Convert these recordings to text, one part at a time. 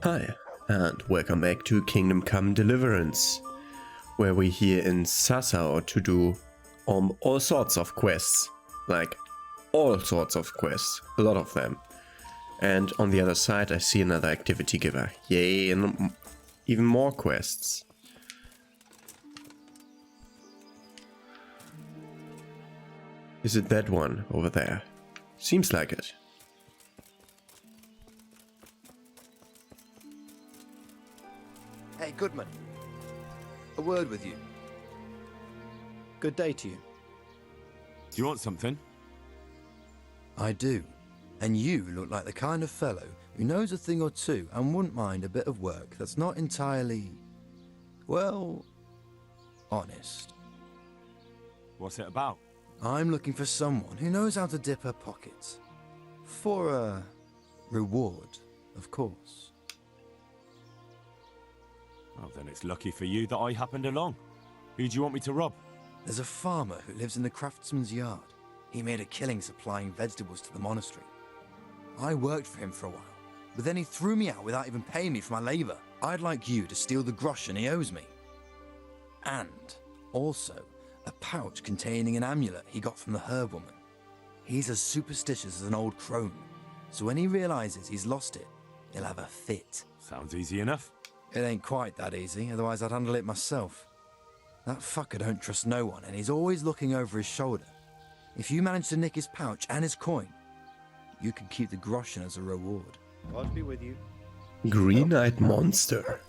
Hi, and welcome back to Kingdom Come Deliverance, where we're here in Sassau to do all sorts of quests, like all sorts of quests, a lot of them. And on the other side I see another activity giver, yay, and even more quests. Is it that one over there? Seems like it. Hey, Goodman. A word with you. Good day to you. Do you want something? I do. And you look like the kind of fellow who knows a thing or two and wouldn't mind a bit of work that's not entirely, well, honest. What's it about? I'm looking for someone who knows how to dip her pockets. For a reward, of course. Well, then it's lucky for you that I happened along. Who do you want me to rob? There's a farmer who lives in the craftsman's yard. He made a killing supplying vegetables to the monastery. I worked for him for a while, but then he threw me out without even paying me for my labor. I'd like you to steal the groschen he owes me. And also a pouch containing an amulet he got from the herb woman. He's as superstitious as an old crone, so when he realizes he's lost it, he'll have a fit. Sounds easy enough. It ain't quite that easy, otherwise I'd handle it myself. That fucker don't trust no one, and he's always looking over his shoulder. If you manage to nick his pouch and his coin, you can keep the groschen as a reward. God be with you. Green-eyed monster.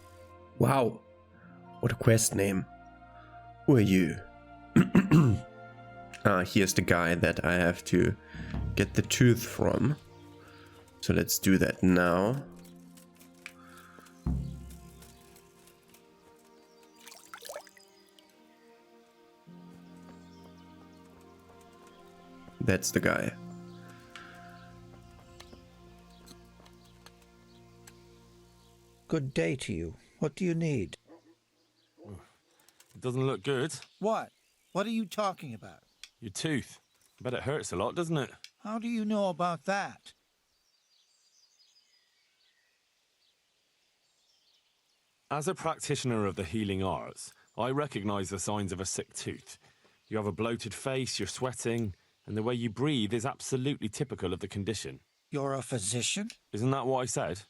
Wow, what a quest name. Who are you? Here's the guy that I have to get the tooth from. So let's do that now. That's the guy. Good day to you. What do you need? It doesn't look good. What? What are you talking about? Your tooth. I bet it hurts a lot, doesn't it? How do you know about that? As a practitioner of the healing arts, I recognize the signs of a sick tooth. You have a bloated face, you're sweating, and the way you breathe is absolutely typical of the condition. You're a physician? Isn't that what I said?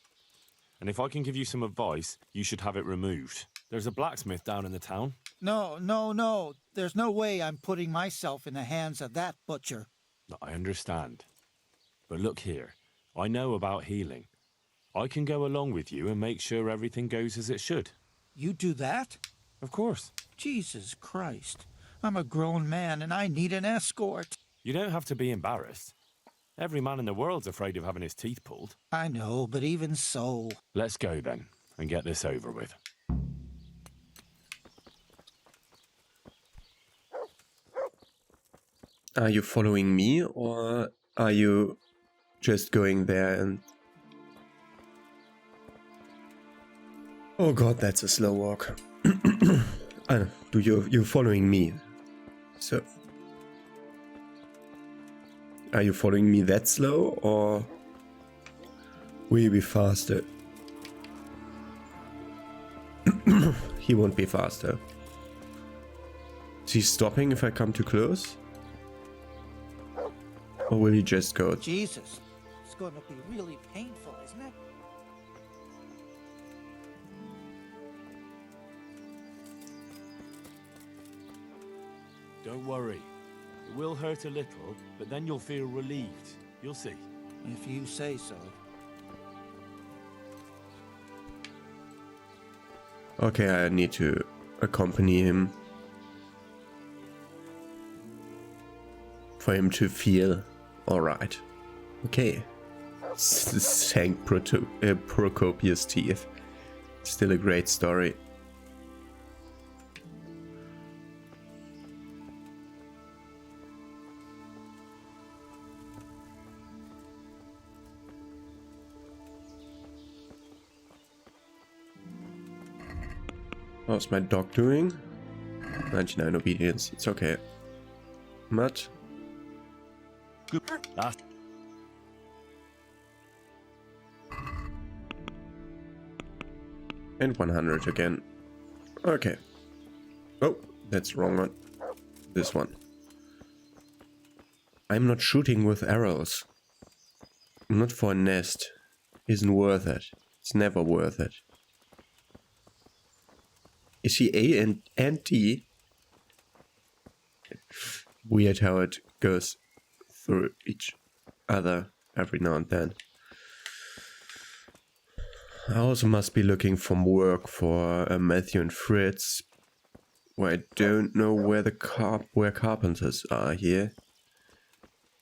And if I can give you some advice, you should have it removed. There's a blacksmith down in the town. No. There's no way I'm putting myself in the hands of that butcher. I understand. But look here, I know about healing. I can go along with you and make sure everything goes as it should. You do that? Of course. Jesus Christ. I'm a grown man and I need an escort. You don't have to be embarrassed. Every man in the world's afraid of having his teeth pulled. I know, but even so. Let's go then, and get this over with. Are you following me, or are you just going there and... Oh god, that's a slow walk. You're following me. So... Are you following me that slow, or will you be faster? He won't be faster. Is he stopping if I come too close? Or will he just go? Jesus, it's going to be really painful, isn't it? Don't worry. It will hurt a little, but then you'll feel relieved. You'll see. If you say so. Okay, I need to accompany him. For him to feel alright. Okay. Sank Procopius' teeth. Still a great story. How's my dog doing? 99 obedience. It's okay. Mutt? And 100 again. Okay. Oh, that's wrong one. This one. I'm not shooting with arrows. Not for a nest. Isn't worth it. It's never worth it. Is he A and D? Weird how it goes through each other every now and then. I also must be looking for work for Matthew and Fritz, where I don't know where the carpenters are here.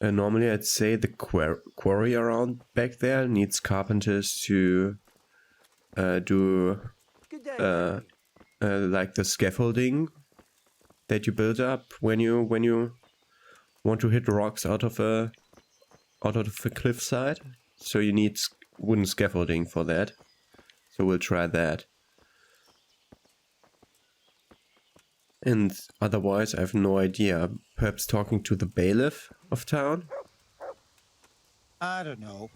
Normally I'd say the quarry around back there needs carpenters to do like the scaffolding that you build up when you want to hit rocks out of a cliffside. So you need wooden scaffolding for that. So we'll try that. And otherwise I have no idea. Perhaps talking to the bailiff of town? I don't know.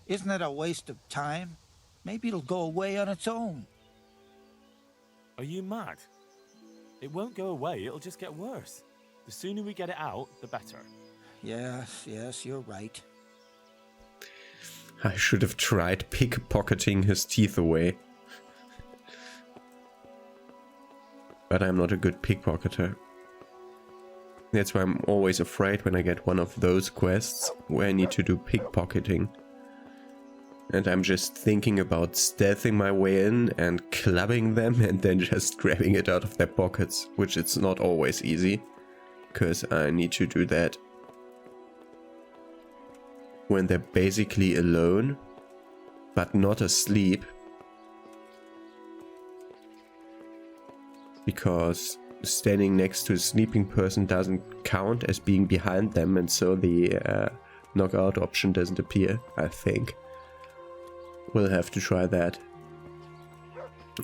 Isn't it a waste of time? Maybe it'll go away on its own. Are you mad? It won't go away, it'll just get worse. The sooner we get it out, the better. Yes, you're right. I should have tried pickpocketing his teeth away. But I'm not a good pickpocketer. That's why I'm always afraid when I get one of those quests where I need to do pickpocketing. And I'm just thinking about stealthing my way in and clubbing them and then just grabbing it out of their pockets, which it's not always easy, because I need to do that when they're basically alone, but not asleep. Because standing next to a sleeping person doesn't count as being behind them, and so the knockout option doesn't appear, I think. We'll have to try that.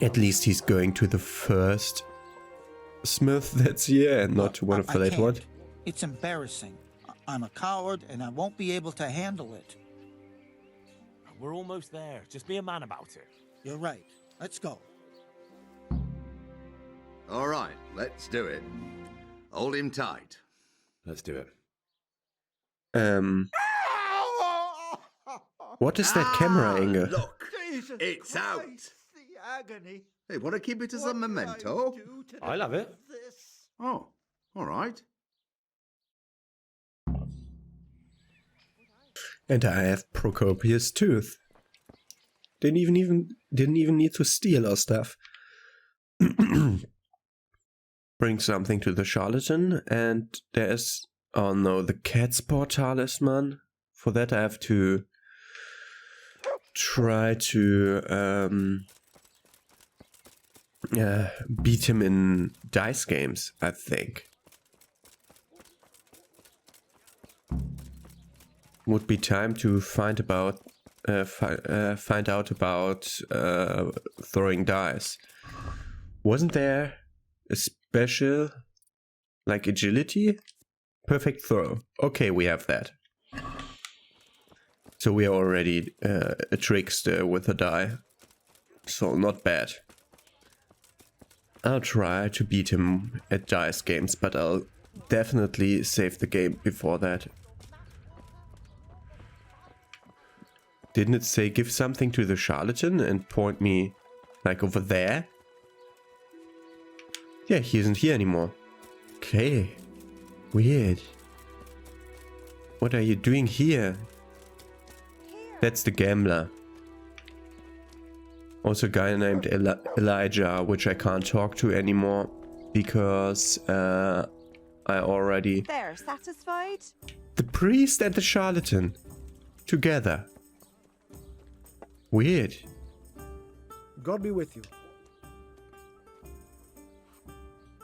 At least he's going to the first smith that's here and not to one of the later ones. It's embarrassing. I'm a coward and I won't be able to handle it. We're almost there. Just be a man about it. You're right. Let's go. All right, let's do it. Hold him tight. Let's do it. What is that camera angle? Look, Jesus it's Christ, out. The agony. Hey, want to keep it as a What memento? can I do to I love it. deserve this? Oh, all right. And I have Procopius' tooth. Didn't even need to steal our stuff. Bring something to the charlatan, and there's, oh no, the cat's paw talisman. For that I have to try to beat him in dice games, I think. Would be time to find out about throwing dice. Wasn't there a special, like, agility? Perfect throw. Okay, we have that. So we are already a trickster with a die. So not bad. I'll try to beat him at dice games, but I'll definitely save the game before that. Didn't it say give something to the charlatan and point me like over there? Yeah, he isn't here anymore. Okay. Weird. What are you doing here? That's the gambler. Also a guy named Elijah, which I can't talk to anymore because I already... There, satisfied? The priest and the charlatan. Together. Weird. God be with you.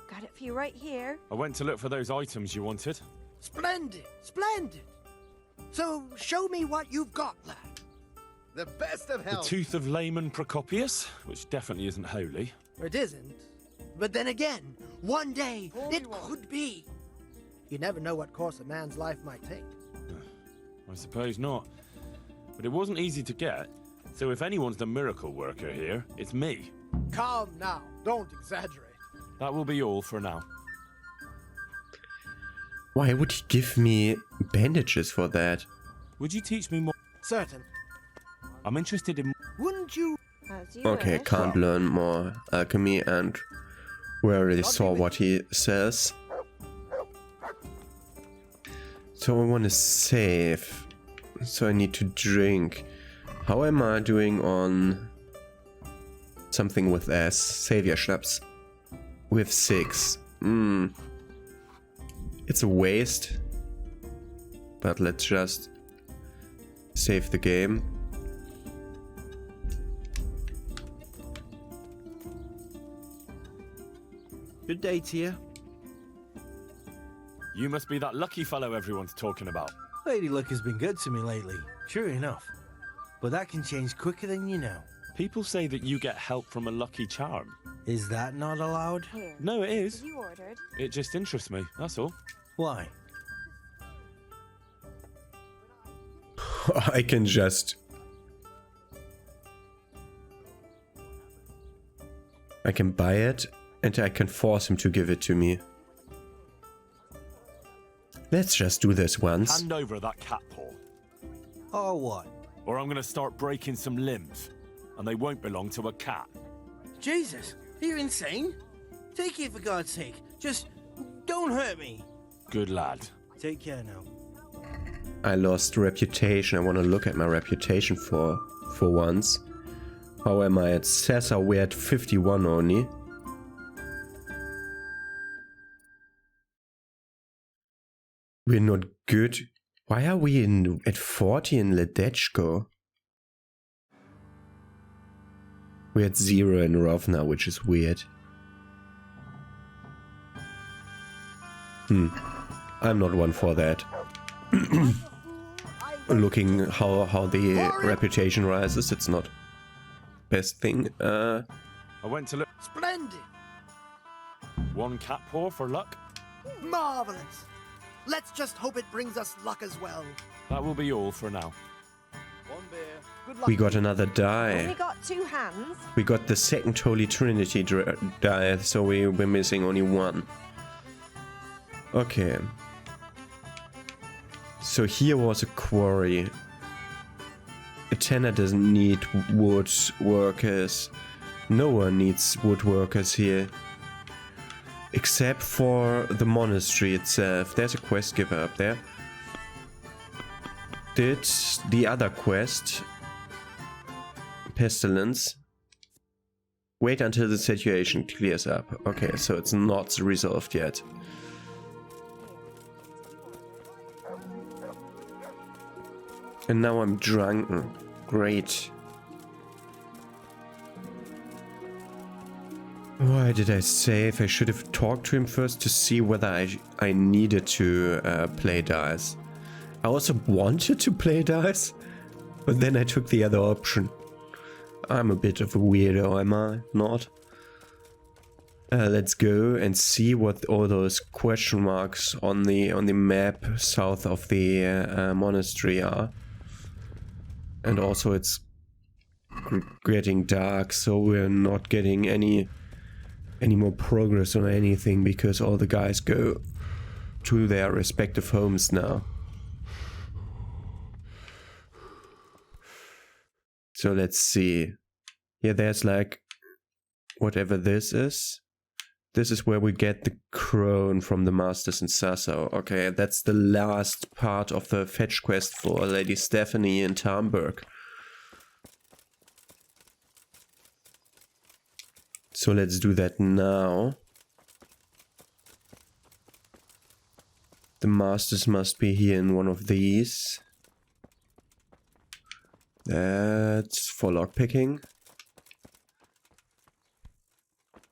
Got it for you right here. I went to look for those items you wanted. Splendid, splendid. So show me what you've got, lad. The best of The health. tooth of layman Procopius, which definitely isn't holy. It isn't. But then again, one day it could be. You never know what course a man's life might take. I suppose not. But it wasn't easy to get, so if anyone's the miracle worker here, it's me. Calm now. Don't exaggerate. That will be all for now. Why would he give me bandages for that? Would you teach me more? Certain. I'm interested in... Wouldn't you? As you Okay, wish. can't learn more alchemy, and we already saw what he says. So I want to save. So I need to drink. How am I doing on something with S? Savior Schnaps. We have 6. It's a waste. But let's just save the game. Good day to you. You must be that lucky fellow everyone's talking about. Lady Luck has been good to me lately, sure enough. But that can change quicker than you know. People say that you get help from a lucky charm. Is that not allowed? Here. No, it is. You ordered. It just interests me, that's all. Why? I can just... I can buy it, and I can force him to give it to me. Let's just do this once. Hand over that cat paw, Or what? or I'm gonna start breaking some limbs, and they won't belong to a cat. Jesus, are you insane? Take it for God's sake. Just don't hurt me. Good lad. Take care now. I lost reputation. I want to look at my reputation for once. How am I at Caesar? We're at 51 only. We're not good. Why are we at 40 in Ledechko? We're at 0 in Rovna, which is weird. I'm not one for that. Looking how the reputation rises, it's not best thing. I went to look. Splendid. One cat paw for luck. Marvelous. Let's just hope it brings us luck as well. That will be all for now. One beer. Good luck. We got another Only die. got 2 hands. We got the second Holy Trinity die, so we're missing only 1. Okay. So here was a quarry. A tanner doesn't need wood workers. No one needs woodworkers here. Except for the monastery itself. There's a quest giver up there. Did the other quest, Pestilence, wait until the situation clears up. Okay, so it's not resolved yet. And now I'm drunken. Great. Why did I save? I should have talked to him first to see whether I needed to play dice. I also wanted to play dice, but then I took the other option. I'm a bit of a weirdo, am I? Not? Let's go and see what all those question marks on the map south of the monastery are. And also it's getting dark, so we're not getting any more progress on anything because all the guys go to their respective homes now. So let's see. Yeah, there's like whatever this is. This is where we get the crown from the masters in Sassau. Okay, that's the last part of the fetch quest for Lady Stephanie in Tarnberg. So let's do that now. The masters must be here in one of these. That's for lockpicking.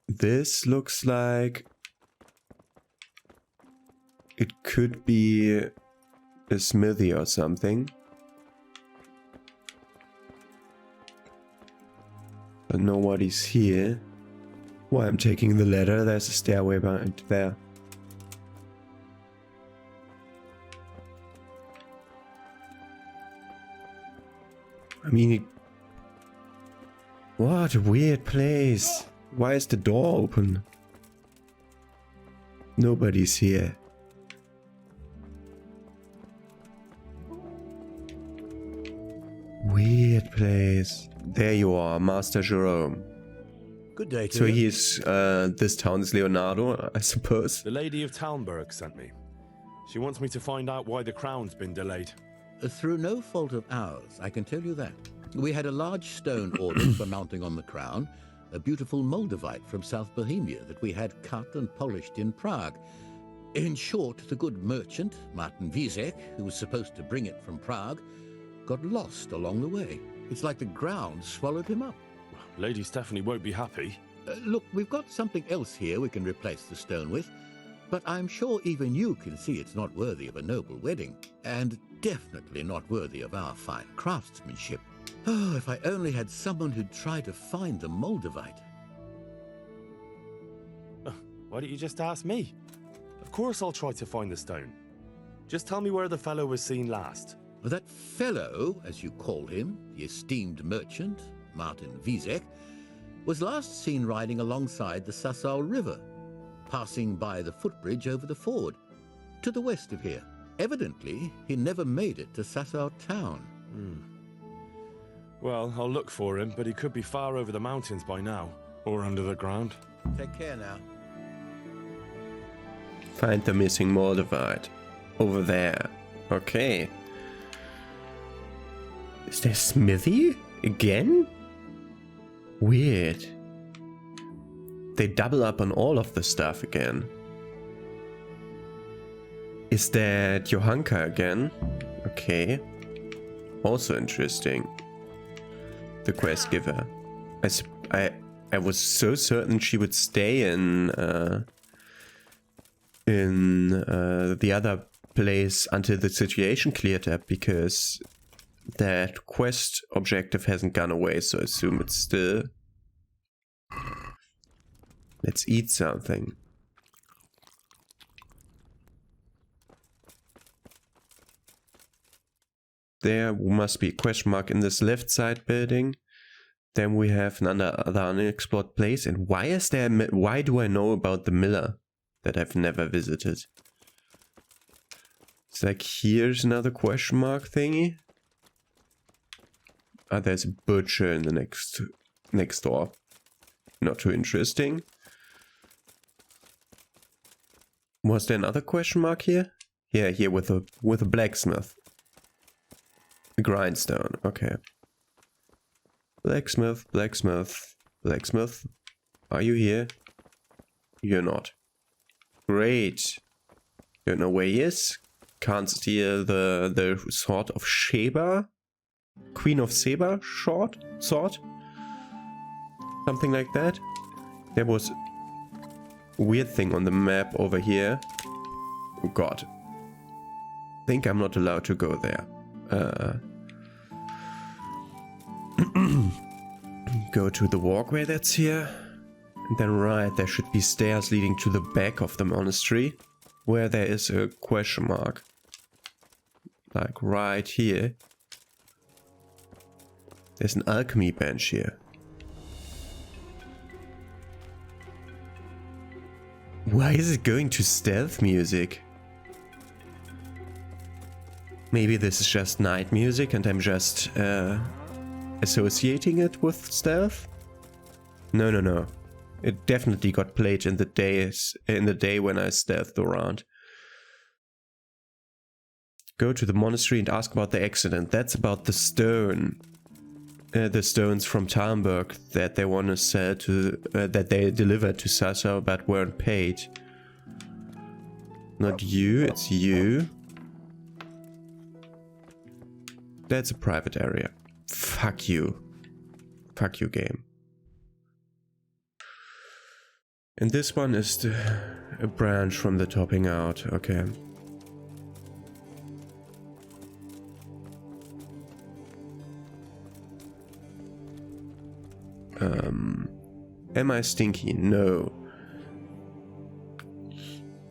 This looks like it could be a smithy or something. But nobody's here. Why I'm taking the ladder, there's a stairway behind there. I mean, What a weird place. Why is the door open? Nobody's here. Weird place. There you are, Master Jerome. Good day to So you. he's, this town's Leonardo, I suppose. The Lady of Talmberg sent me. She wants me to find out why the crown's been delayed. Through no fault of ours, I can tell you that. We had a large stone ordered for mounting on the crown, a beautiful Moldavite from South Bohemia that we had cut and polished in Prague. In short, the good merchant, Martin Wieseck, who was supposed to bring it from Prague, got lost along the way. It's like the ground swallowed him up. Lady Stephanie won't be happy. Look, we've got something else here we can replace the stone with, but I'm sure even you can see it's not worthy of a noble wedding, and definitely not worthy of our fine craftsmanship. Oh, if I only had someone who'd try to find the Moldavite. Why don't you just ask me? Of course I'll try to find the stone. Just tell me where the fellow was seen last. That fellow, as you call him, the esteemed merchant, Martin Wieseck, was last seen riding alongside the Sassau River, passing by the footbridge over the ford, to the west of here. Evidently, he never made it to Sassau town. Well, I'll look for him, but he could be far over the mountains by now, or under the ground. Take care now. Find the missing Moldavite. Over there. Okay. Is there smithy? Again? Weird. They double up on all of the stuff again. Is that Johanka again? Okay. Also interesting. The quest giver. I was so certain she would stay in the other place until the situation cleared up, because that quest objective hasn't gone away, so I assume it's still. Let's eat something. There must be a question mark in this left side building. Then we have another unexplored place. And why is there? Why do I know about the miller that I've never visited? It's like, here's another question mark thingy. Ah, there's a butcher in the next door. Not too interesting. Was there another question mark here? Yeah, here with a blacksmith. A grindstone. Okay. Blacksmith, blacksmith, blacksmith. Are you here? You're not. Great. Don't know where he is. Can't steal the sword of Sheba. Queen of Seba sword? Something like that. There was a weird thing on the map over here. Oh god. I think I'm not allowed to go there. Go to the walkway that's here. And then right, there should be stairs leading to the back of the monastery, where there is a question mark. Like right here. There's an alchemy bench here. Why is it going to stealth music? Maybe this is just night music and I'm just associating it with stealth? No. It definitely got played in the day when I stealthed around. Go to the monastery and ask about the accident. That's about the stone. The stones from Talmberg that they want to sell to, that they delivered to Sassau but weren't paid. Not you, it's you. That's a private area. Fuck you. Fuck you, game. And this one is a branch from the topping out. Okay. Am I stinky? No.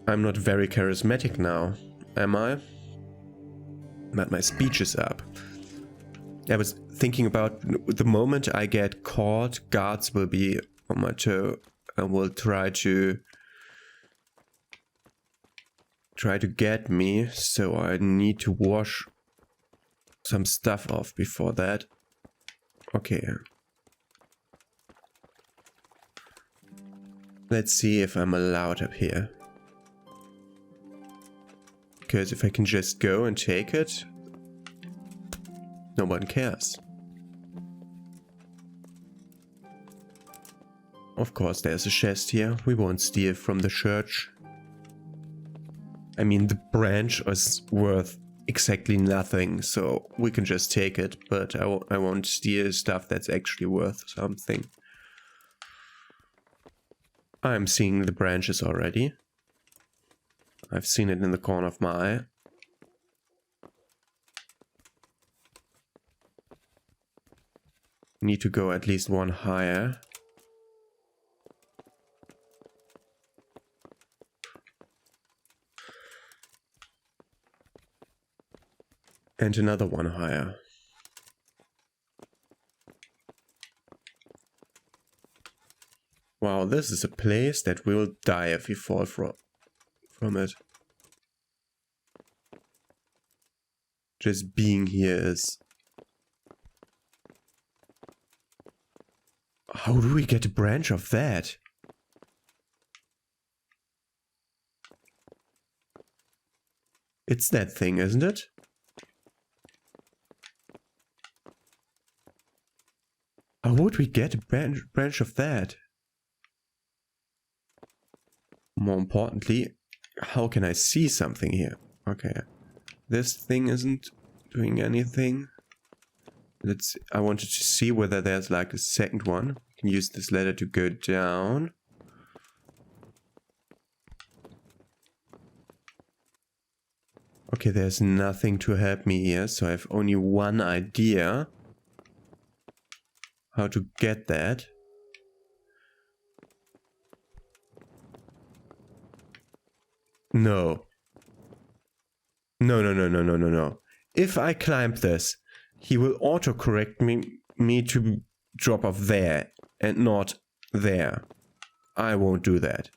I'm not very charismatic now, am I? But my speech is up. I was thinking about the moment I get caught, guards will be on my toe and will try to get me, so I need to wash some stuff off before that. Okay. Let's see if I'm allowed up here. Because if I can just go and take it, no one cares. Of course, there's a chest here. We won't steal from the church. I mean, the branch is worth exactly nothing, so we can just take it, but I won't steal stuff that's actually worth something. I'm seeing the branches already. I've seen it in the corner of my eye. Need to go at least one higher. And another one higher. Wow, this is a place that will die if we fall from it. Just being here is... How do we get a branch of that? It's that thing, isn't it? How would we get a branch of that? More importantly, how can I see something here? Okay, this thing isn't doing anything. I wanted to see whether there's like a second one. I can use this ladder to go down. Okay, there's nothing to help me here, so I have only one idea how to get that. No. No. If I climb this, he will autocorrect me to drop off there and not there. I won't do that.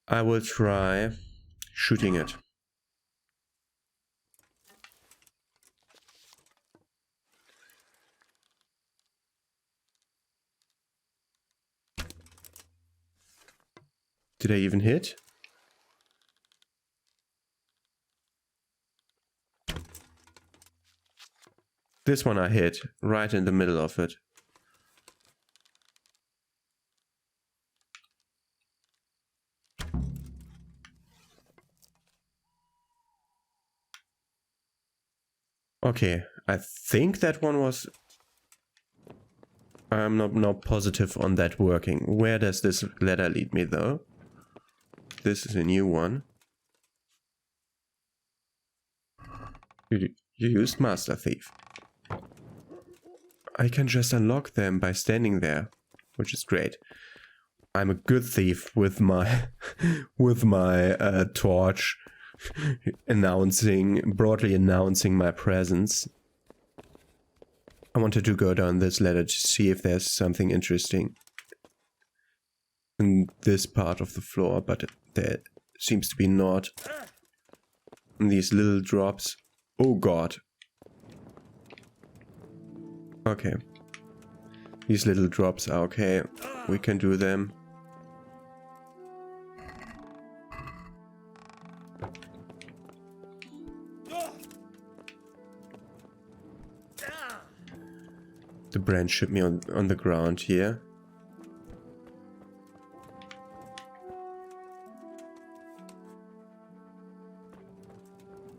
I will try shooting it. Did I even hit? This one I hit, right in the middle of it. Okay, I think that one was... I'm not positive on that working. Where does this ladder lead me though? This is a new one. You used Master Thief. I can just unlock them by standing there, which is great. I'm a good thief with my torch, broadly announcing my presence. I wanted to go down this ladder to see if there's something interesting in this part of the floor, but there seems to be not. And these little drops. Oh god. Okay. These little drops are okay. We can do them. The branch should be on the ground here.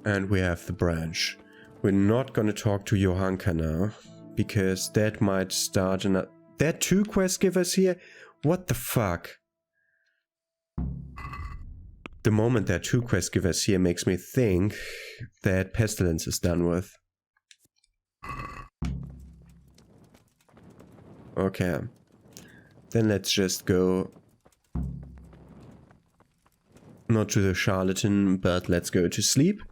And we have the branch. We're not gonna talk to Johanka now, because that might start another... There are 2 quest givers here? What the fuck? The moment there are 2 quest givers here makes me think that Pestilence is done with. Okay. Then let's just go... Not to the charlatan, but let's go to sleep.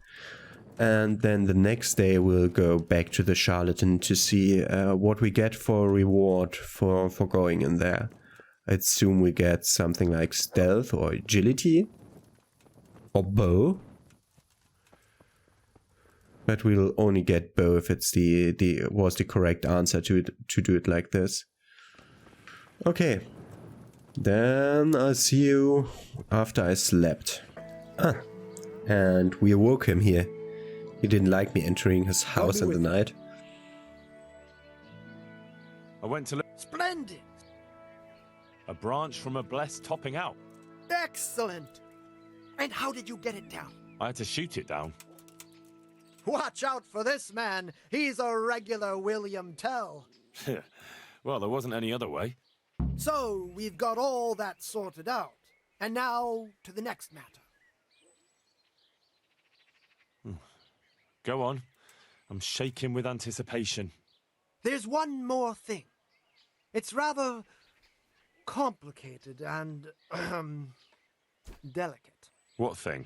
And then the next day we'll go back to the charlatan to see what we get for reward for going in there. I assume we get something like stealth or agility or bow. But we'll only get bow if it's the correct answer to do it like this. Okay. Then I'll see you after I slept. And we awoke him here. He didn't like me entering his house in the night. I went to look. Splendid! A branch from a blessed topping out. Excellent! And how did you get it down? I had to shoot it down. Watch out for this man. He's a regular William Tell. Well, there wasn't any other way. So, we've got all that sorted out. And now, to the next matter. Go on. I'm shaking with anticipation. There's one more thing. It's rather complicated and delicate. What thing?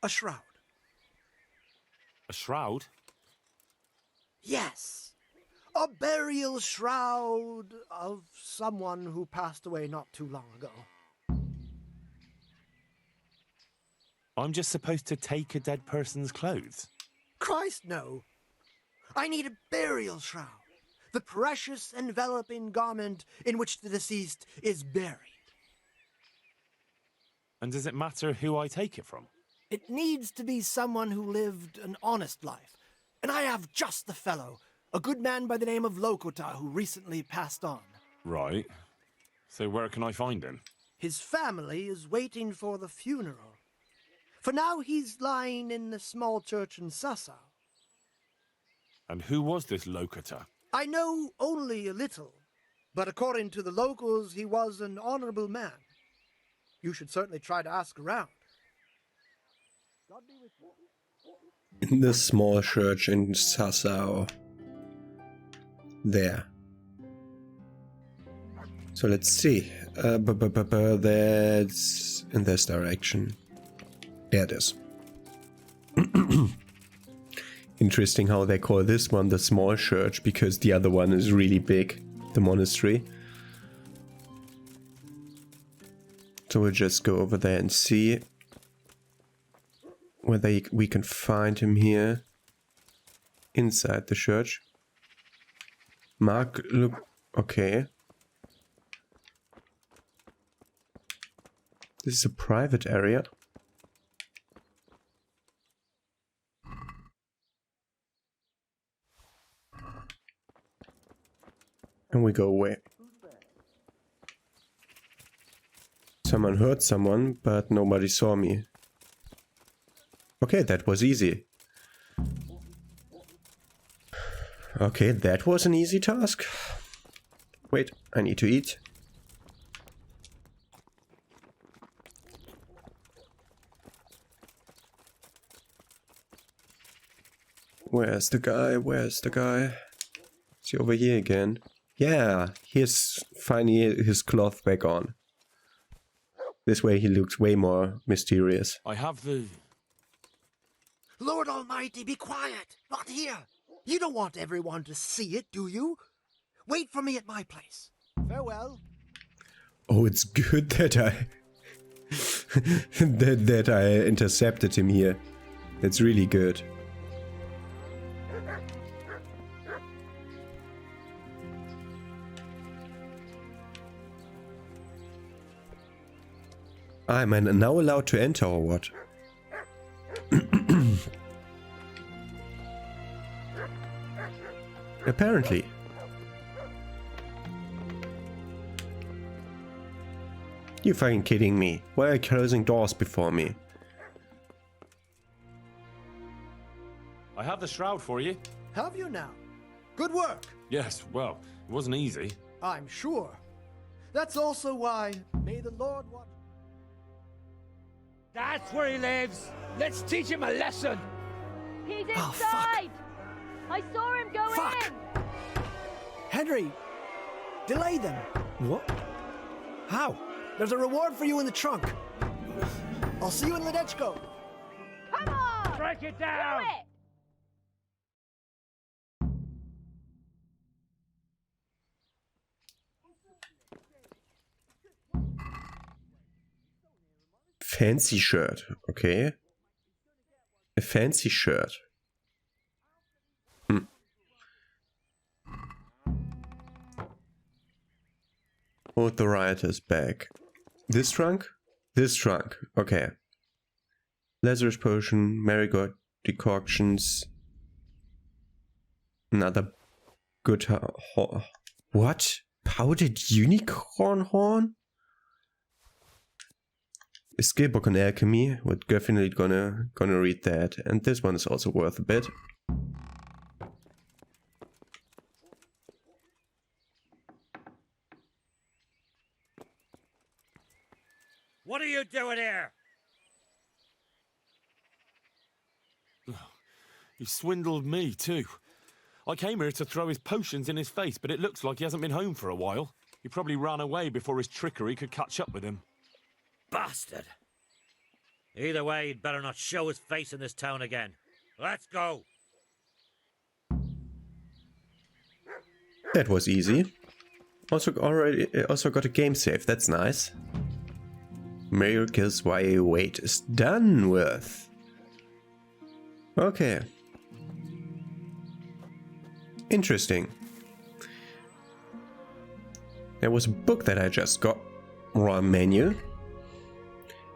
A shroud. A shroud? Yes. A burial shroud of someone who passed away not too long ago. I'm just supposed to take a dead person's clothes? Christ, no. I need a burial shroud. The precious enveloping garment in which the deceased is buried. And does it matter who I take it from? It needs to be someone who lived an honest life. And I have just the fellow, a good man by the name of Lokota who recently passed on. Right. So where can I find him? His family is waiting for the funeral. For now he's lying in the small church in Sassau. And who was this Lokota? I know only a little, but according to the locals, he was an honorable man. You should certainly try to ask around. In the small church in Sassau. There. So let's see. That's in this direction. There it is. Interesting how they call this one the small church, because the other one is really big, the monastery. So we'll just go over there and see whether we can find him here inside the church. Mark, look, okay. This is a private area. And we go away. Someone heard someone, but nobody saw me. Okay, that was easy. Okay, that was an easy task. Wait, I need to eat. Where's the guy? Where's the guy? Is he over here again? Yeah, he's finally his cloth back on. This way he looks way more mysterious. I have the... Lord Almighty, be quiet! Not here! You don't want everyone to see it, do you? Wait for me at my place. Farewell. Oh, it's good that I... that I intercepted him here. That's really good. Am I now allowed to enter or what? Apparently. You fucking kidding me? Why are you closing doors before me? I have the shroud for you. Have you now? Good work. Yes, well, it wasn't easy. I'm sure. That's also why, may the Lord watch... That's where he lives. Let's teach him a lesson. He's Oh, inside. I saw him go Fuck. in. Henry, delay them. What? How? There's a reward for you in the trunk. I'll see you in Ledechko. Come on. Strike it down! Do it! Fancy shirt, okay. A fancy shirt. Hold the rioters back. This trunk? This trunk, okay. Lazarus potion, marigold decoctions. Another good what? Powdered unicorn horn? A skill book on alchemy. We're definitely gonna read that. And this one is also worth a bit. What are you doing here? He swindled me too. I came here to throw his potions in his face, but it looks like he hasn't been home for a while. He probably ran away before his trickery could catch up with him. Bastard! Either way, he'd better not show his face in this town again. Let's go! That was easy. Also got a game save, that's nice. Miracles while you wait is done with. Okay. Interesting. There was a book that I just got. Wrong menu.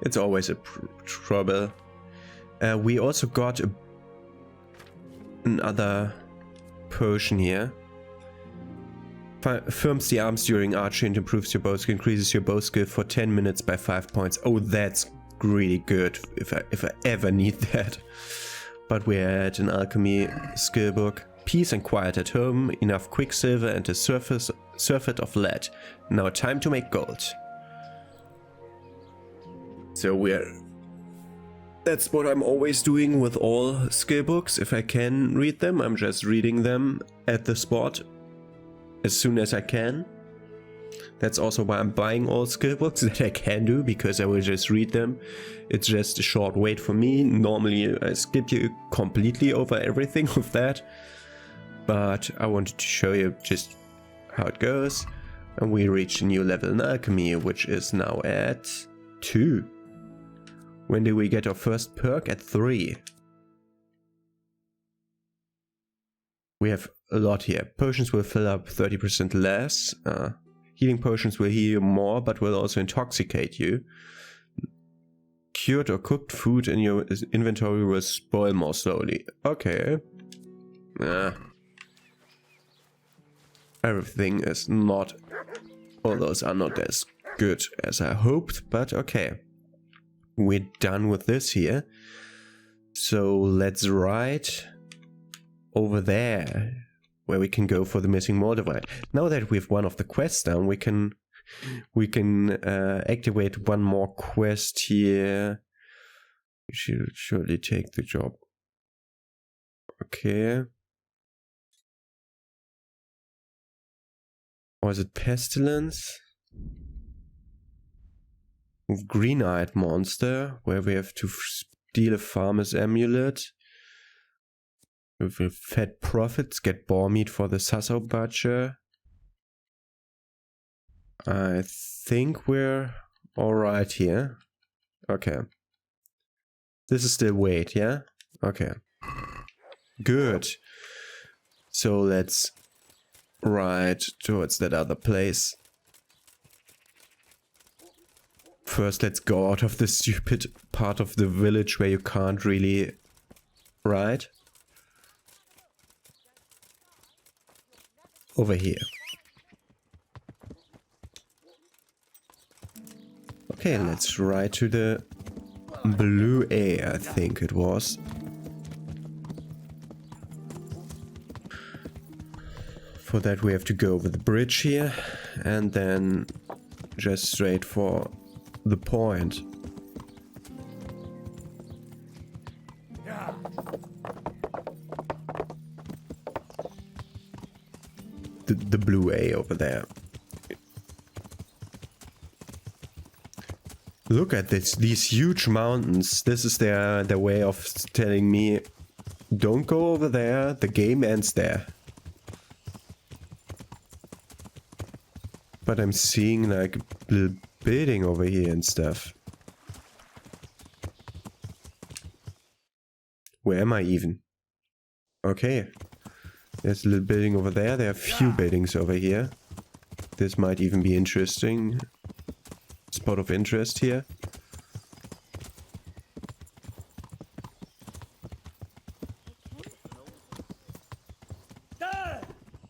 It's always a trouble. We also got another potion here. Firms the arms during archery and improves your bow skill, increases your bow skill for 10 minutes by 5 points. Oh, that's really good if I ever need that. But we had an alchemy skill book. Peace and quiet at home, enough quicksilver and a surfeit of lead. Now time to make gold. So that's what I'm always doing with all skill books. If I can read them, I'm just reading them at the spot as soon as I can. That's also why I'm buying all skill books that I can do, because I will just read them. It's just a short wait for me. Normally I skip you completely over everything with that. But I wanted to show you just how it goes. And we reached a new level in alchemy, which is now at 2. When do we get our first perk? At 3. We have a lot here. Potions will fill up 30% less. Healing potions will heal you more, but will also intoxicate you. Cured or cooked food in your inventory will spoil more slowly. Okay. Everything is not... all those are not as good as I hoped, but okay. We're done with this here. So let's ride over there, where we can go for the missing Moldavite. Now that we've one of the quests done, we can activate one more quest here. We should surely take the job. Okay. Or is it Pestilence? With Green-Eyed Monster, where we have to steal a farmer's amulet. With fat profits, get boar meat for the Sasso Butcher. I think we're alright here. Okay. This is still wait, yeah? Okay. Good. So let's ride towards that other place. First, let's go out of the stupid part of the village where you can't really ride. Over here. Okay, let's ride to the Blue A, I think it was. For that we have to go over the bridge here and then just straight for the point. The Blue A over there. Look at these huge mountains. This is their way of telling me, don't go over there, the game ends there. But I'm seeing like a little building over here and stuff. Where am I even? Okay. There's a little building over there. There are a few buildings over here. This might even be interesting. Spot of interest here.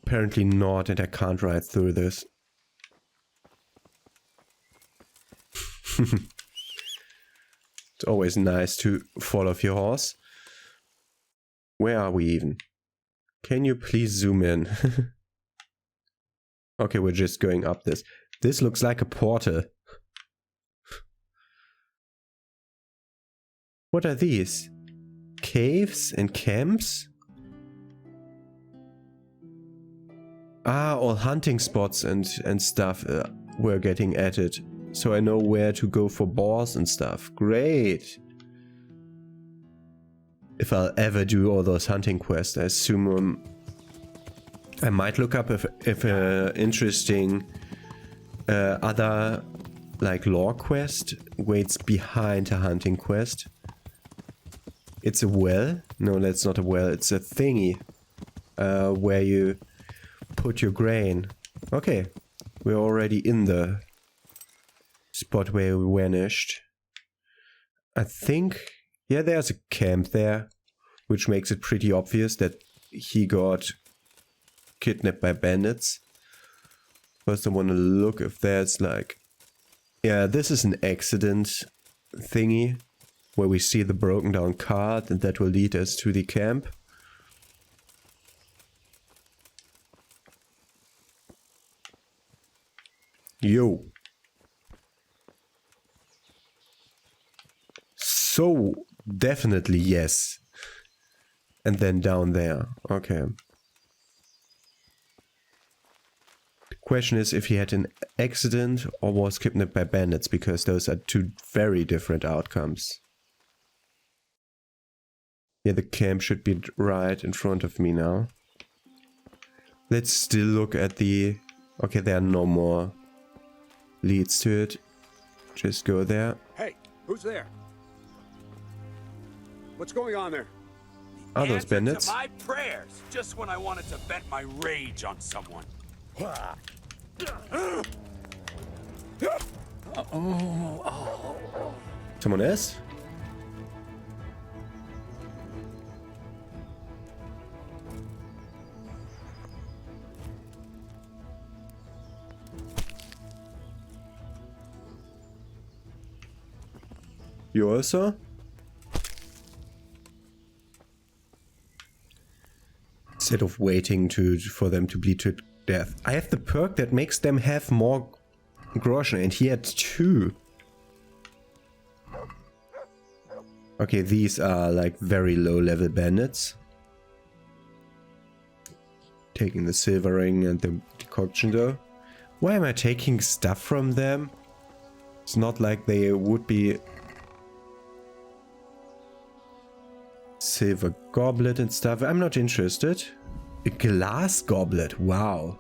Apparently not, and I can't ride through this. It's always nice to fall off your horse. Where are we even? Can you please zoom in? Okay, we're just going up this. This looks like a portal. What are these? Caves and camps? Ah, all hunting spots and stuff were getting added. So I know where to go for boars and stuff. Great! If I'll ever do all those hunting quests, I assume I might look up if interesting other like lore quest waits behind a hunting quest. It's a well? No, that's not a well. It's a thingy where you put your grain. Okay, we're already in the spot where we vanished. I think, yeah, there's a camp there, which makes it pretty obvious that he got kidnapped by bandits. First I want to look if there's like... Yeah, this is an accident thingy, where we see the broken down cart, and that will lead us to the camp. Yo! So, definitely yes. And then down there. Okay. The question is if he had an accident or was kidnapped by bandits, because those are two very different outcomes. Yeah, the camp should be right in front of me now. Let's still look at the... Okay, there are no more leads to it. Just go there. Hey, who's there? What's going on there? Are those bandits? To my prayers, just when I wanted to vent my rage on someone. Someone else? You also? Instead of waiting for them to bleed to death. I have the perk that makes them have more groschen, and he had 2. Okay, these are like very low level bandits. Taking the silver ring and the decoction though. Why am I taking stuff from them? It's not like they would be... Silver goblet and stuff. I'm not interested. A glass goblet. Wow.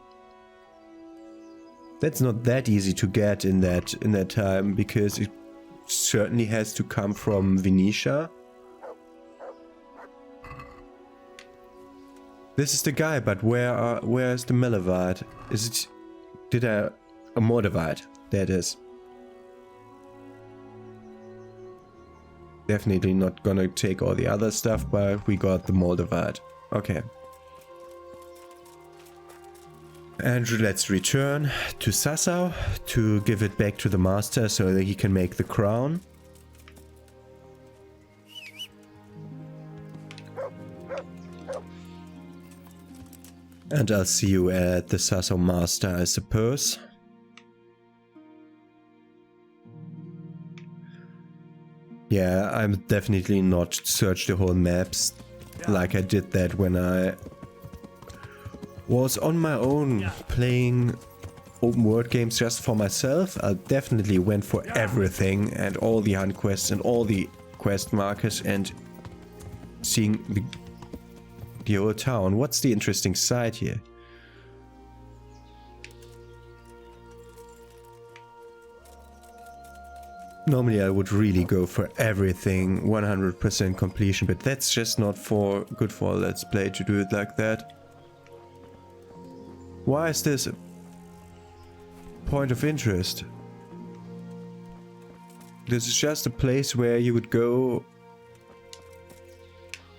That's not that easy to get in that time, because it certainly has to come from Venetia. This is the guy, but where is the Melevite? Is it... a Mordevite? There it is. Definitely not gonna take all the other stuff, but we got the Moldavite. Okay. And let's return to Sassau to give it back to the master so that he can make the crown. And I'll see you at the Sassau master, I suppose. Yeah, I'm definitely not search the whole maps like I did that when I was on my own playing open world games just for myself, I definitely went for everything and all the hunt quests and all the quest markers and seeing the old town. What's the interesting side here? Normally I would really go for everything, 100% completion, but that's just not good for a Let's Play to do it like that. Why is this a point of interest? This is just a place where you would go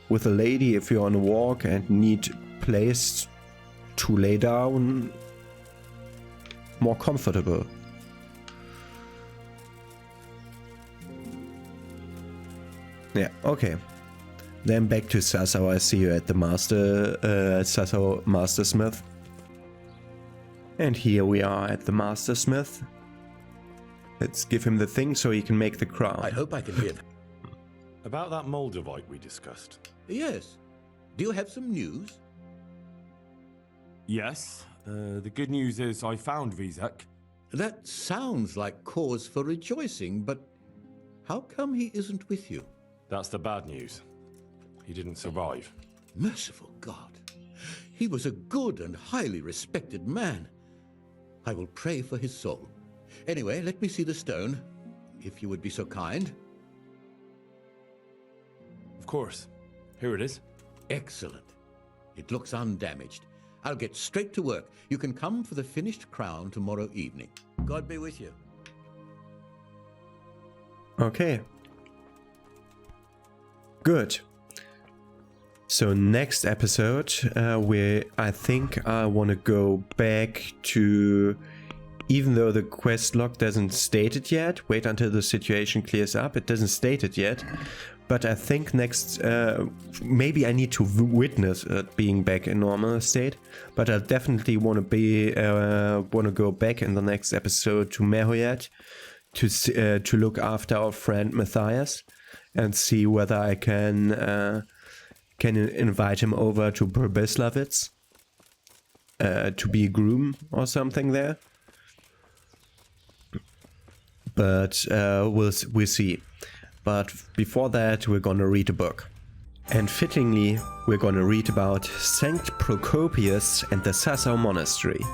with a lady if you're on a walk and need a place to lay down more comfortable. Yeah, okay. Then back to Sassau. I see you at the Sassau Mastersmith. And here we are at the Mastersmith. Let's give him the thing so he can make the crown. I hope I can hear that. About that Moldavite we discussed. Yes. Do you have some news? Yes. The good news is I found Vizek. That sounds like cause for rejoicing, but how come he isn't with you? That's the bad news. He didn't survive. Merciful God. He was a good and highly respected man. I will pray for his soul. Anyway, let me see the stone, if you would be so kind. Of course. Here it is. Excellent. It looks undamaged. I'll get straight to work. You can come for the finished crown tomorrow evening. God be with you. Okay. Good. So next episode, I think I want to go back to, even though the quest log doesn't state it yet, wait until the situation clears up, it doesn't state it yet, but I think next, maybe I need to witness it being back in normal state, but I definitely want to go back in the next episode to Mehoyat to look after our friend Matthias and see whether I can invite him over to Przemysławiec to be a groom or something there. But we'll see. But before that, we're gonna read a book. And fittingly, we're gonna read about Saint Procopius and the Sassau Monastery.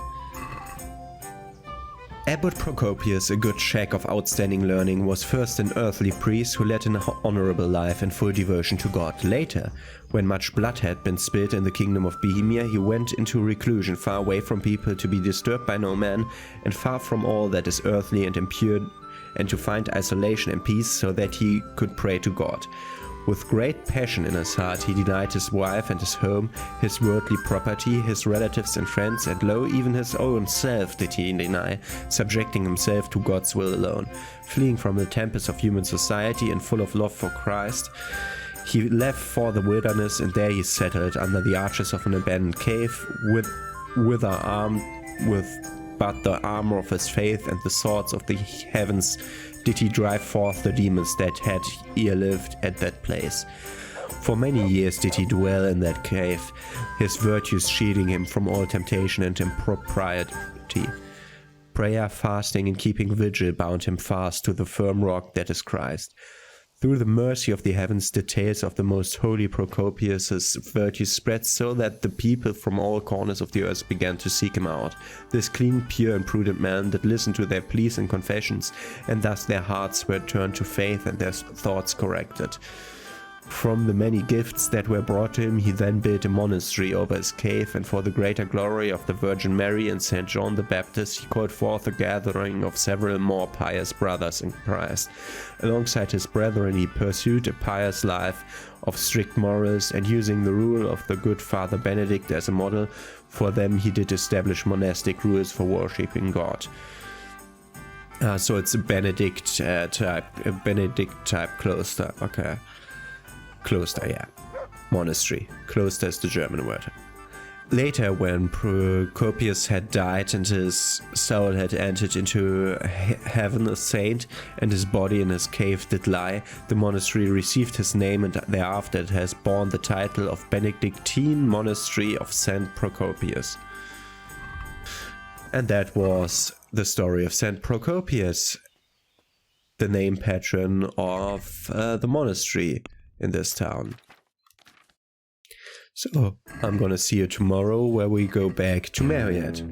Abbot Procopius, a good shack of outstanding learning, was first an earthly priest who led an honorable life and full devotion to God. Later, when much blood had been spilled in the kingdom of Bohemia, he went into reclusion, far away from people, to be disturbed by no man, and far from all that is earthly and impure, and to find isolation and peace so that he could pray to God. With great passion in his heart, he denied his wife and his home, his worldly property, his relatives and friends, and lo, even his own self did he deny, subjecting himself to God's will alone. Fleeing from the tempest of human society and full of love for Christ, he left for the wilderness, and there he settled under the arches of an abandoned cave, with but the armor of his faith and the swords of the heavens did he drive forth the demons that had ere lived at that place. For many years did he dwell in that cave, his virtues shielding him from all temptation and impropriety. Prayer, fasting, and keeping vigil bound him fast to the firm rock that is Christ. Through the mercy of the heavens, the tales of the most holy Procopius's virtues spread so that the people from all corners of the earth began to seek him out. This clean, pure, and prudent man that listened to their pleas and confessions, and thus their hearts were turned to faith and their thoughts corrected. From the many gifts that were brought to him, he then built a monastery over his cave, and for the greater glory of the Virgin Mary and St. John the Baptist, he called forth a gathering of several more pious brothers in Christ. Alongside his brethren, he pursued a pious life of strict morals, and using the rule of the good Father Benedict as a model, for them he did establish monastic rules for worshipping God. So it's a Benedict type cloister, okay. Cloister, yeah. Monastery. Cloister is the German word. Later, when Procopius had died and his soul had entered into heaven a saint, and his body in his cave did lie, the monastery received his name, and thereafter it has borne the title of Benedictine Monastery of St. Procopius. And that was the story of St. Procopius, the name patron of the monastery in this town. So, I'm gonna see you tomorrow where we go back to Marriott.